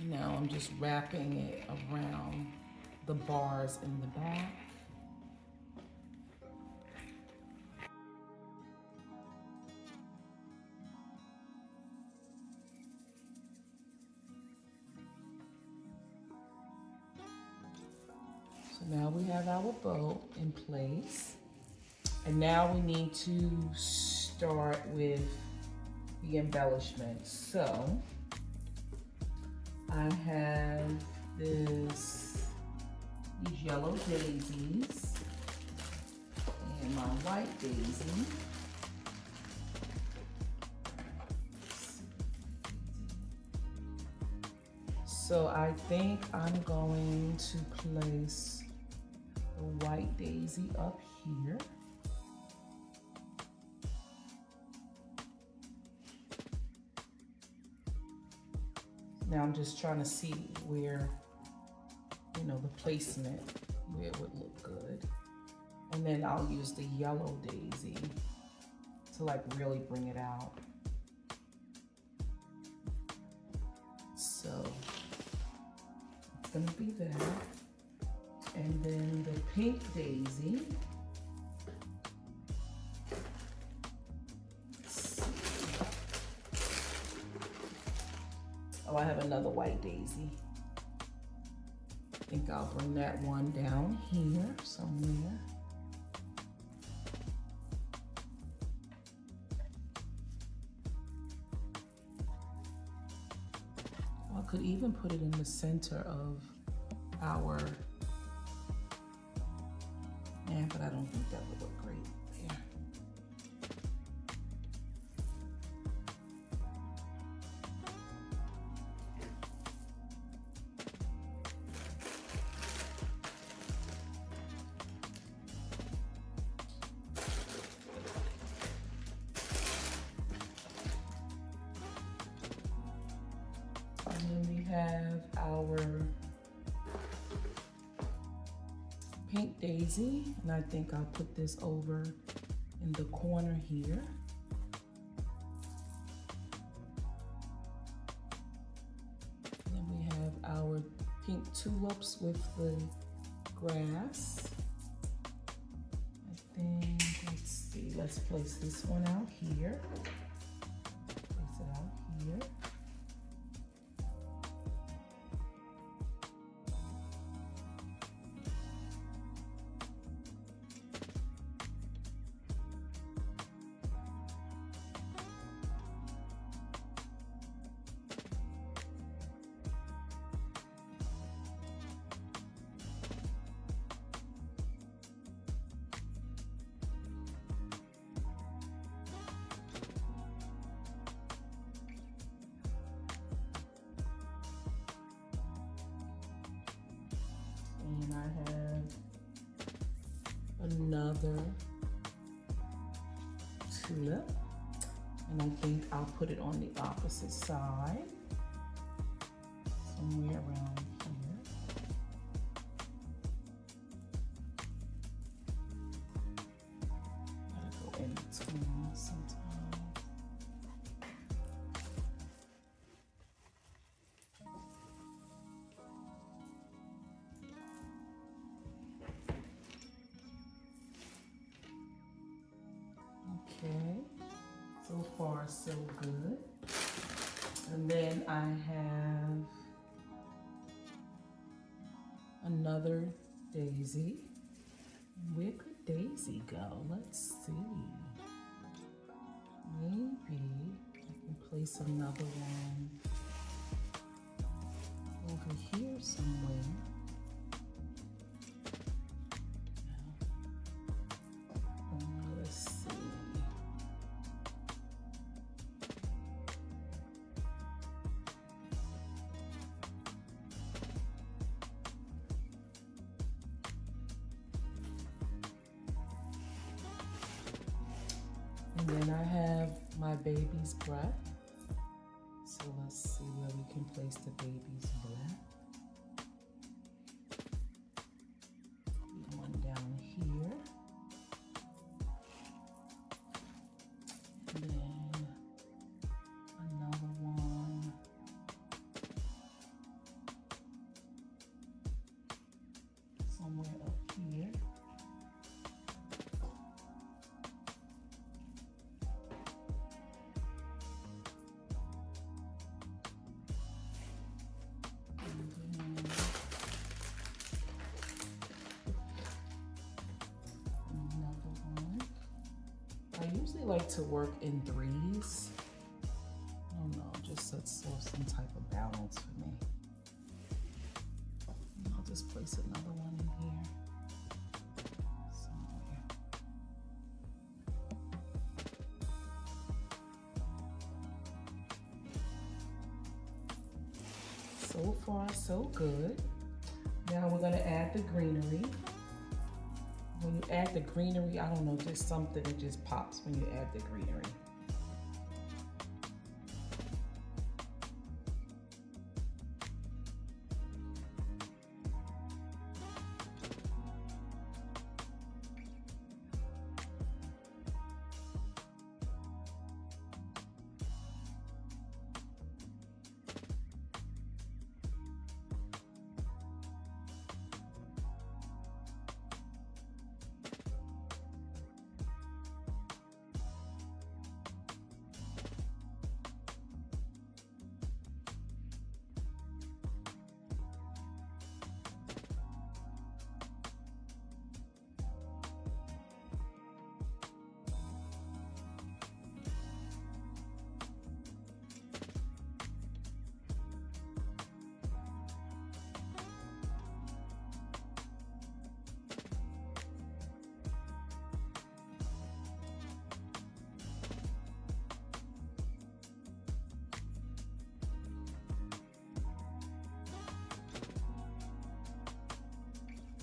Now I'm just wrapping it around the bars in the back. So Now we have our bow in place. And now we need to start with the embellishments. So I have these yellow daisies and my white daisy. So I think I'm going to place the white daisy up here. Now I'm just trying to see where, the placement, where it would look good. And then I'll use the yellow daisy to like really bring it out. So it's gonna be that. And then the pink daisy. Oh, I have another white daisy. I think I'll bring that one down here somewhere. I could even put it in the center of our, but I don't think that would look great there. And then we have our pink daisy, and I think I'll put this over in the corner here. And then we have our pink tulips with the grass. I think, let's see, let's place this one out here. Place it out here. And I have another tulip, and I think I'll put it on the opposite side, somewhere around here. Gotta go in between sometimes. Okay, so far so good. And then I have another daisy. Where could Daisy go? Let's see. Maybe I can place another one over here somewhere. Let's see. And then I have my baby's breath. So let's see where we can place the baby's breath. One down here. And then another one somewhere up here. usually like to work in threes. I don't know, just sets some type of balance for me. And I'll just place another one in here. So far, so good. Now we're gonna add the greenery. When you add the greenery, I don't know, just something that just pops when you add the greenery.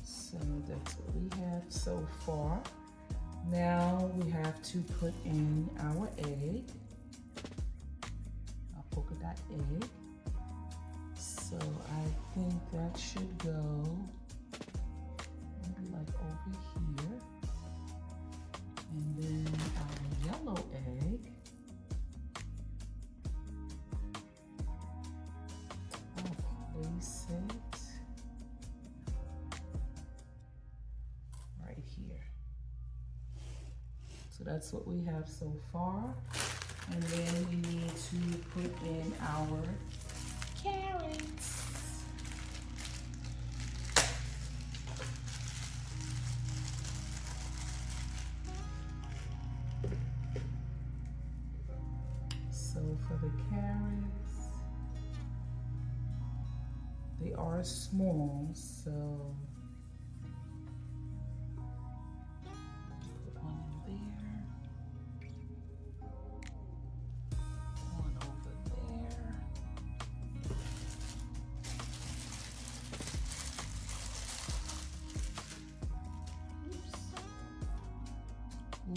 So that's what we have so far. Now we have to put in our egg, our polka dot egg. So I think that should go maybe like over here. And then our yellow egg. I'll place it here. So that's what we have so far. And then we need to put in our carrots. So for the carrots, they are small, so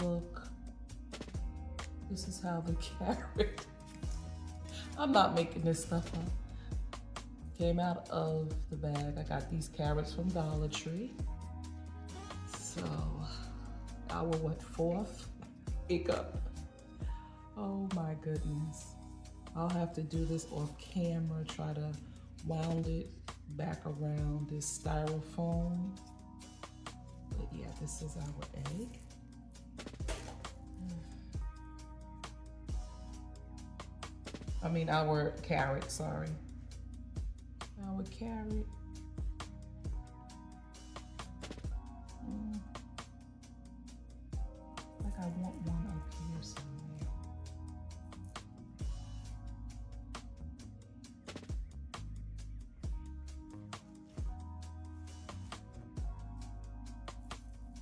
look, this is how the carrot, I'm not making this stuff up, came out of the bag. I got these carrots from Dollar Tree. So our fourth hiccup. Oh my goodness. I'll have to do this off camera, try to wound it back around this styrofoam. But yeah, this is our egg. I mean our carrot, sorry. Our carrot. Like I want one up here somewhere.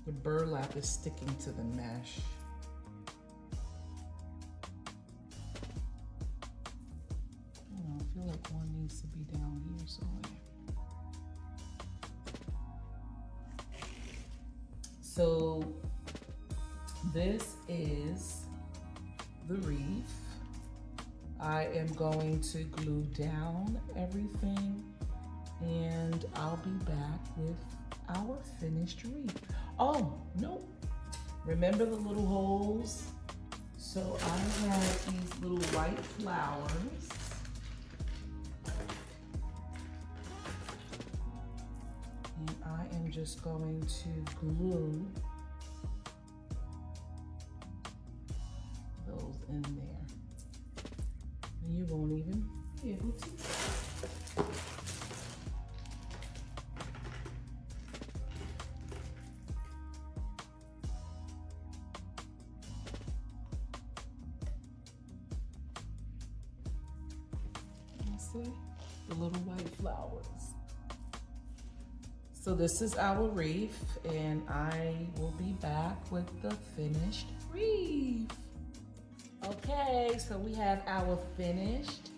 The burlap is sticking to the mesh. I feel like one needs to be down here somewhere. So this is the wreath. I am going to glue down everything and I'll be back with our finished wreath. Oh, no. Remember the little holes? So I have these little white flowers. And I am just going to glue those in there. And you won't even be able to. See? The little white flowers. So this is our wreath, and I will be back with the finished wreath. Okay, so we have our finished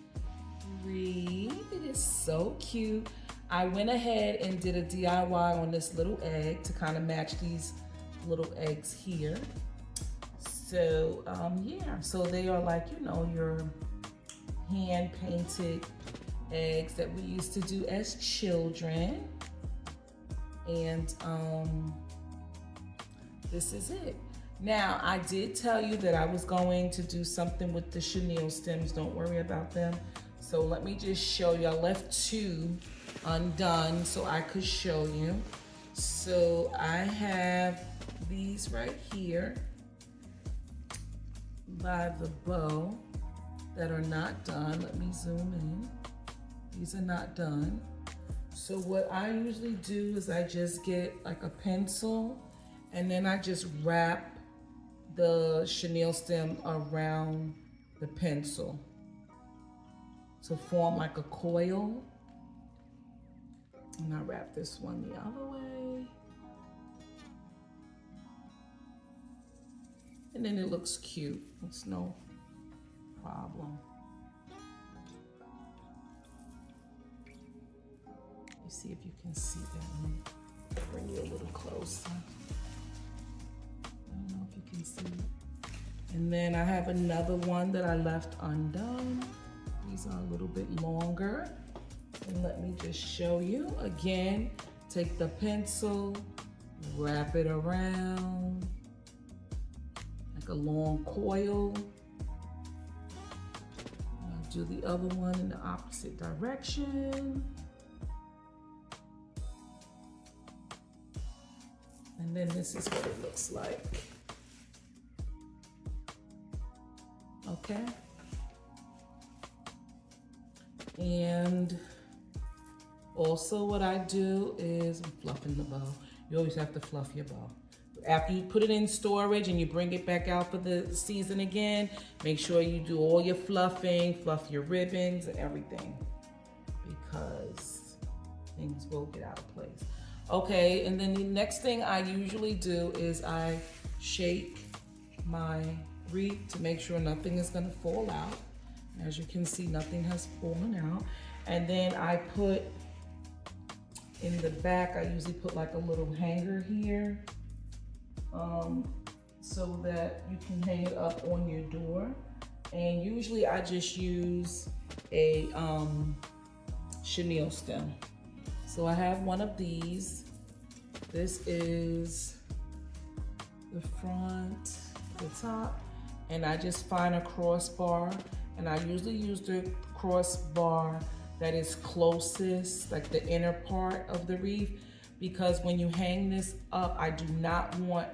wreath. It is so cute. I went ahead and did a DIY on this little egg to kind of match these little eggs here. So yeah, so they are like, you know, your hand painted eggs that we used to do as children. And this is it. Now, I did tell you that I was going to do something with the chenille stems. Don't worry about them. So let me just show you. I left two undone so I could show you. So I have these right here by the bow that are not done. Let me zoom in. These are not done. So what I usually do is I just get like a pencil and then I just wrap the chenille stem around the pencil to form like a coil. And I wrap this one the other way. And then it looks cute. It's no problem. You see if you can see that. Bring you a little closer. I don't know if you can see it. And then I have another one that I left undone. These are a little bit longer. And let me just show you. Again, take the pencil, wrap it around like a long coil. And I'll do the other one in the opposite direction. And then this is what it looks like. Okay. And also what I do is I'm fluffing the bow. You always have to fluff your bow. After you put it in storage and you bring it back out for the season again, make sure you do all your fluffing, fluff your ribbons and everything, because things will get out of place. Okay, and then the next thing I usually do is I shake my wreath to make sure nothing is gonna fall out. As you can see, nothing has fallen out. And then I put in the back, I usually put like a little hanger here so that you can hang it up on your door. And usually I just use a chenille stem. So I have one of these. This is the front, the top, and I just find a crossbar, and I usually use the crossbar that is closest, like the inner part of the wreath, because when you hang this up, I do not want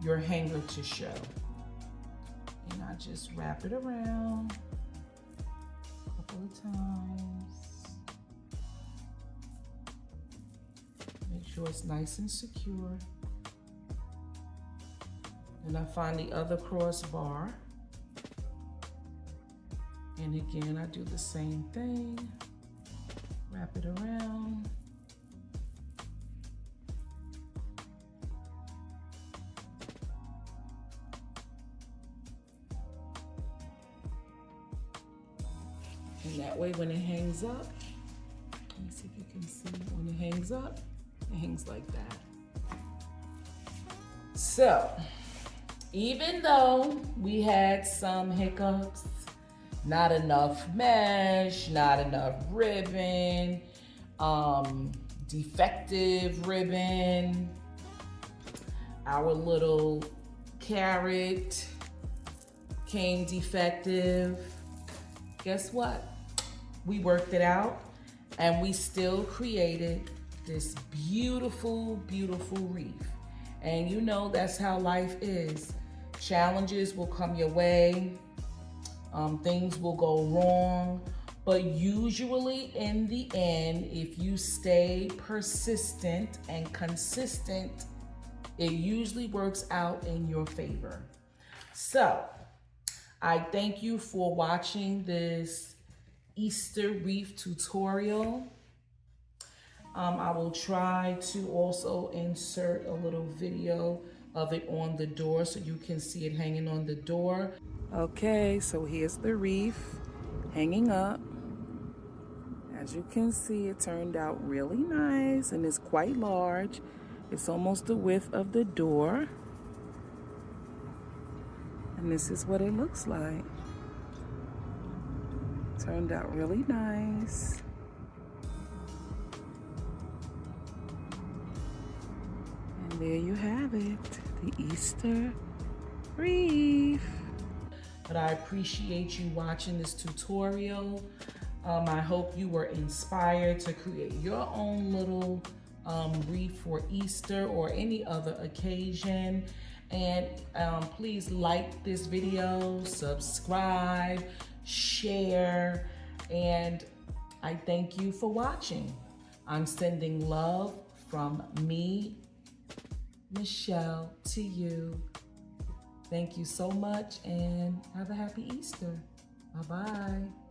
your hanger to show. And I just wrap it around a couple of times. Make sure it's nice and secure. And I find the other crossbar. And again, I do the same thing. Wrap it around. And that way when it hangs up, let me see if you can see, when it hangs up, it hangs like that. So, even though we had some hiccups, not enough mesh, not enough ribbon, defective ribbon, our little carrot came defective, guess what? We worked it out and we still created this beautiful, beautiful wreath. And you know that's how life is. Challenges will come your way. Things will go wrong. But usually in the end, if you stay persistent and consistent, it usually works out in your favor. So I thank you for watching this Easter wreath tutorial. I will try to also insert a little video of it on the door so you can see it hanging on the door. Okay, so here's the wreath hanging up. As you can see, it turned out really nice and it's quite large. It's almost the width of the door. And this is what it looks like. Turned out really nice. And there you have it, the Easter wreath. But I appreciate you watching this tutorial. I hope you were inspired to create your own little wreath for Easter or any other occasion. And please like this video, subscribe, share, and I thank you for watching. I'm sending love from me, Michelle, to you. Thank you so much and have a happy Easter. Bye-bye.